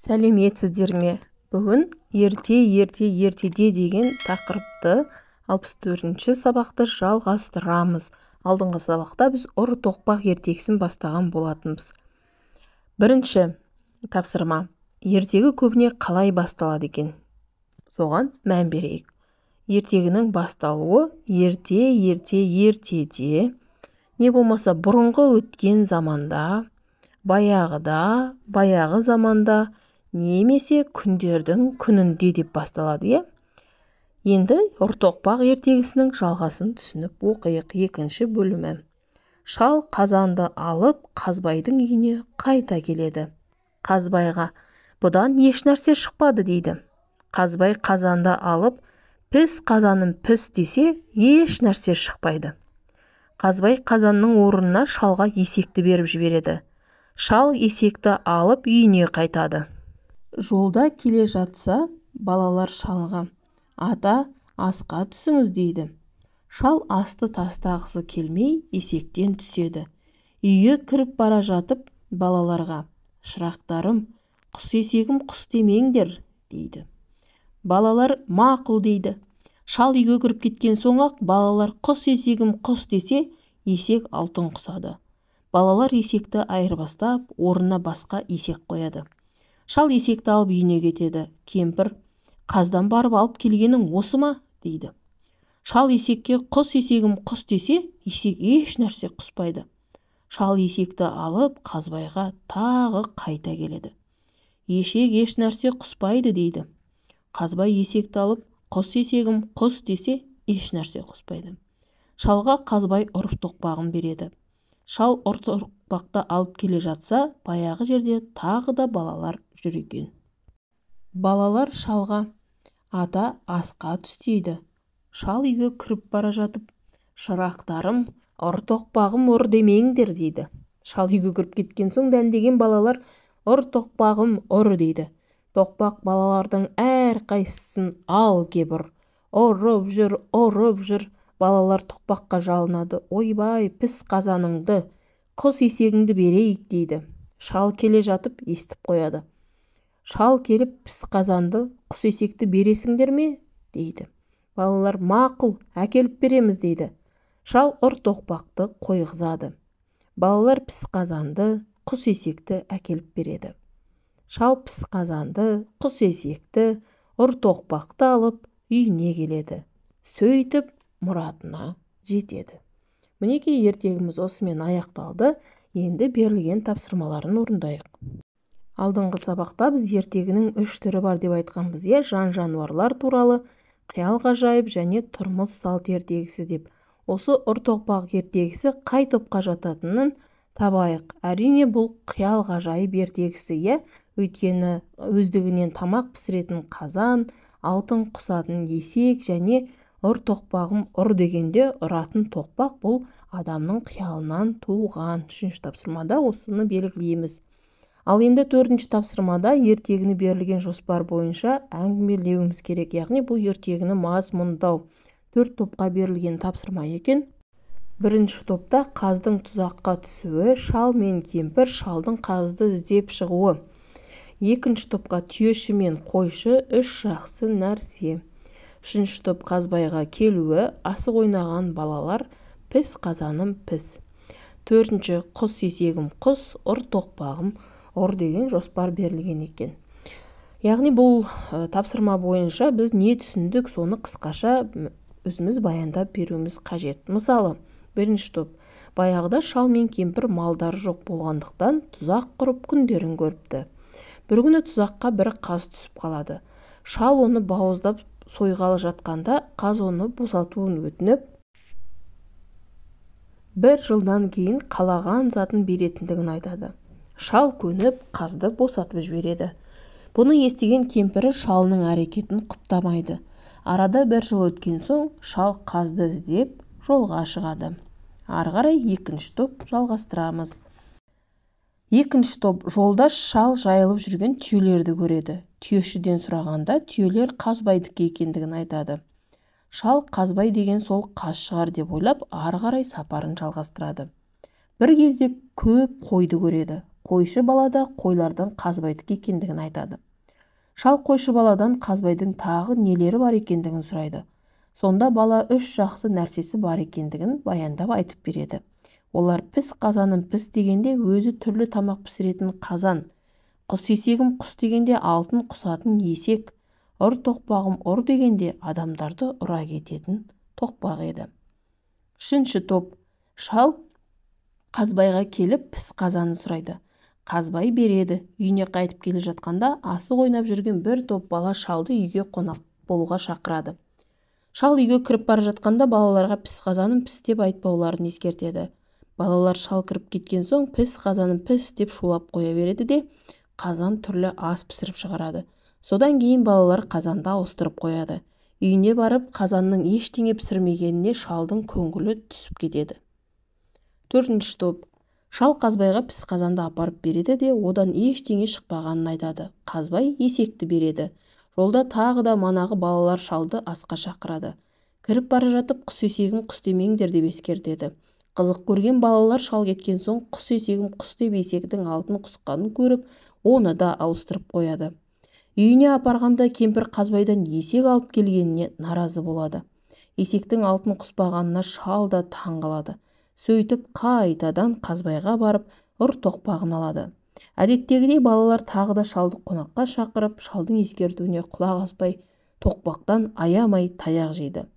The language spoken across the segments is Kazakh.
Сәлеметсіздер ме? Бүгін ертеде деген тақырыпты 64-ші сабақты жалғастырамыз. Алдыңғы сабақта біз ұры тоқпақ ертегісін бастаған болатынбыз. Бірінші тапсырма. Ертегі көбіне қалай басталады екен? Соған мән берейік. Ертегінің басталуы ертеде, не болмаса бұрынғы өткен заманда, баяғы заманда, немесе күндердің күнінде деп басталады, е? Енді ұры тоқпақ ертегісінің жалғасын түсініп оқиық. Екінші бөлімі. Шал қазанды алып Қазбайдың үйіне қайта келеді. Қазбайға бұдан еш нәрсе шықпады дейді. Қазбай қазанды алып піс қазаным піс десе еш нәрсе шықпайды. Қазбай қазанның орнына шалға есекті беріп жібереді. Шал есекті алып үйіне қайтады. Жолда келе жатса, балалар шалға: «Ата, асқа түсіңіз» дейді. Шал асты тастағысы келмей есектен түседі. Үйге кіріп бара жатып балаларға: «Шырақтарым, құс есегім құс демеңдер» дейді. Балалар мақұл дейді. Шал үйге кіріп кеткен соң-ақ балалар құс есегім құс десе, есек алтын құсады. Балалар есекті айырбастап, орнына басқа есек қояды. Шал есекті алып үйіне кетеді. Кемпір: «Қаздан барып алып келгенің осы ма?» дейді. Шал есекке құс есегім құс десе, есек еш нәрсе құспайды. Шал есекті алып Қазбайға тағы қайта келеді. «Есек еш нәрсе құспайды» дейді. Қазбай есекті алып құс есегім құс десе, еш нәрсе құспайды. Шалға Қазбай ұры тоқпағын береді. Шал ұры тоқпақты алып келе жатса, баяғы жерде тағы да балалар жүр екен. Балалар шалға: «Ата, асқа түс» дейді. Шал үйге кіріп бара жатып: «Шырақтарым, ұры тоқпағым ұр демеңдер» дейді. Шал үйге кіріп кеткен соң дәндеген балалар: «Ұры тоқпағым ұр» дейді. Тоқпақ балалардың әрқайсысын ал кеп ұр. Ұрып жүр. Балалар тоқпаққа жалынады: «Ойбай, піс қазаныңды, құс есегіңді берейік» дейді. Шал келе жатып естіп қояды. Шал келіп піс қазанды, құс есекті бересіңдер ме? дейді. Балалар: «Мақұл, әкеліп береміз» дейді. Шал ұры тоқпақты қойғызады. Балалар піс қазанды, құс есекті әкеліп береді. Шал піс қазанды, құс есекті, ұры тоқпақты алып үйіне келеді. Сөйтіп мұратына жетеді. Мінекей ертегіміз осымен аяқталды. Енді берілген тапсырмаларын орындайық. Алдыңғы сабақта біз ертегінің 3 түрі бар деп айтқанбыз, жан-жануарлар туралы, қиял ғажайып және тұрмыс салт ертегісі деп. Осы ұры тоқпақ ертегісі қай топқа жататынын табайық. Әрине бұл қиял ғажайып ертегісі, өйткені өздігінен тамақ пісіретін қазан, алтын құсатын есек және ұры тоқпағым ұр дегенде ұратын тоқпақ бұл адамның қиялынан туған. 3-ші тапсырмада осыны белгілейміз. Ал енді 4-ші тапсырмада ертегіні берілген жоспар бойынша әңгімелеуіміз керек, яғни бұл ертегіні мазмұндау. 4 топқа берілген тапсырма екен. Бірінші топта қаздың тұзаққа түсуі, шал мен кемпір шалдың қазды іздеп шығуы. Екінші топқа түйеші мен қойшы үш жақсы нәрсе. Үшінші топ Қазбайға келуі, асық ойнаған балалар, піс қазаным піс. Төртінші құс есегім құс, ұры тоқпағым ұр деген жоспар берілген екен. Яғни бұл тапсырма бойынша біз не түсіндік, соны қысқаша өзіміз баяндап беруіміз қажет. Мысалы, бірінші топ: баяғыда шал мен кемпір малдары жоқ болғандықтан тұзақ құрып күндерін көріпті. Бір күні тұзаққа бір қаз түсіп қалады. Шал оны бауыздап сойғалы жатқанда қаз оны босатуын өтініп, 1 жылдан кейін қалаған затын беретіндігін айтады. Шал көніп, қазды босатып жібереді. Бұны естіген кемпірі шалының әрекетін құптамайды. Арада 1 жыл өткен соң шал қазды іздеп жолға шығады. Ары қарай 2-ші топ жалғастырамыз. 2-ші топ: жолда шал жайылып жүрген түйелерді көреді. Түйешіден сұрағанда түйелер Қазбайдікі екендігін айтады. Шал Қазбай деген сол қаз шығар деп ойлап, ары қарай сапарын жалғастырады. Bir кезде көп қойды көреді. қойшы бала да қойлардан қазбайдікі екендігін айтады. Шал қойшы баладан қазбайдың тағы нелері бар екендігін сұрайды. Сонда бала 3 жақсы нәрсесі бар екендігін баяндап айтып береді. Олар піс қазаным піс дегенде өзі түрлі тамақ пісіретін қазан, құс есегім құс дегенде алтын құсатын есек, ұр тоқпағым ұр дегенде адамдарды ұра кететін тоқпақ еді. 3-ші топ. Шал қазбайға келіп піс қазанын сұрайды. Қазбай береді. Үйіне қайтып келе жатқанда асық ойнап жүрген бір топ бала шалды үйге қонақ болуға шақырады. Шал үйге кіріп бара жатқанда балаларға піс қазаным піс деп айтпауларын ескертеді. Балалар шал кіріп кеткен соң піс қазаным піс деп шулап қоя береді де қазан түрлі ас пісіріп шығарады. Содан кейін балалар қазанды ауыстырып қояды. Үйіне барып қазанның ештеңе пісірмегеніне шалдың көңілі түсіп кетеді. 4-ші топ. Шал қазбайға піс қазанды апарып береді де одан ештеңе шықпағанын айтады. Қазбай есекті береді. Жолда тағы да манағы балалар шалды асқа шақырады. Кіріп бара жатып құс есегін құс демеңдер деп ескертеді. Қызық көрген балалар шал кеткен соң құс есегім құс деп есектің алтын құсқанын көріп, оны да ауыстырып қояды. Үйіне апарғанда кемпір қазбайдан есек алып келгеніне наразы болады. Есектің алтын құспағанына шал да таң қалады. Сөйтіп қайтадан қазбайға барып ұр тоқпағын алады. Әдеттегідей балалар тағы да шалды қонаққа шақырып, шалдың ескертуіне құлақ аспай, тоқпақтан аямай таяқ жейді.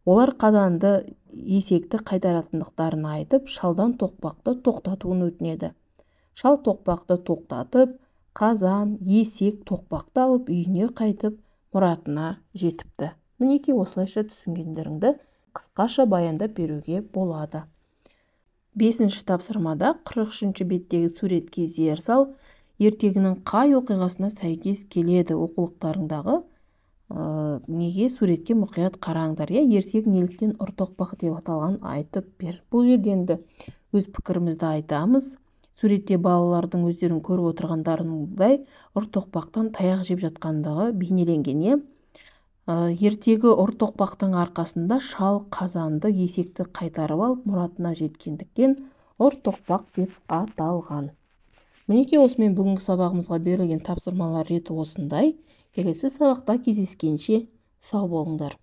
Олар қазанды есекті қайтаратындықтарын айтып, шалдан тоқпақты тоқтатуын өтінеді. Шал тоқпақты тоқтатып, қазан, есек, тоқпақты алып үйіне қайтып, мұратына жетіпті. Мінеки осылайша түсінгендеріңді қысқаша баяндап беруге болады. 5-ші тапсырмада 43-ші беттегі суретке зер сал, ертегінің қай оқиғасына сәйкес келеді оқулықтарыңдағы неге суретке мұқият қараңдар. Ертегі неліктен ұр тоқпақ деп аталған айтып бер. Бұл жерден де өз пікірімізді айтамыз. Суретте балалардың өздерін көріп отырғандарындай ұр тоқпақтан таяқ жеп жатқандығы бейнеленген. Ертегі ұр тоқпақтың арқасында шал қазанды есекті қайтарып алып мұратына жеткендіктен ұр тоқпақ деп аталған. Мінеки осымен бүгінгі сабағымызға берілген тапсырмалар реті осындай. Келесі сабақта кездескенше сау болыңдар.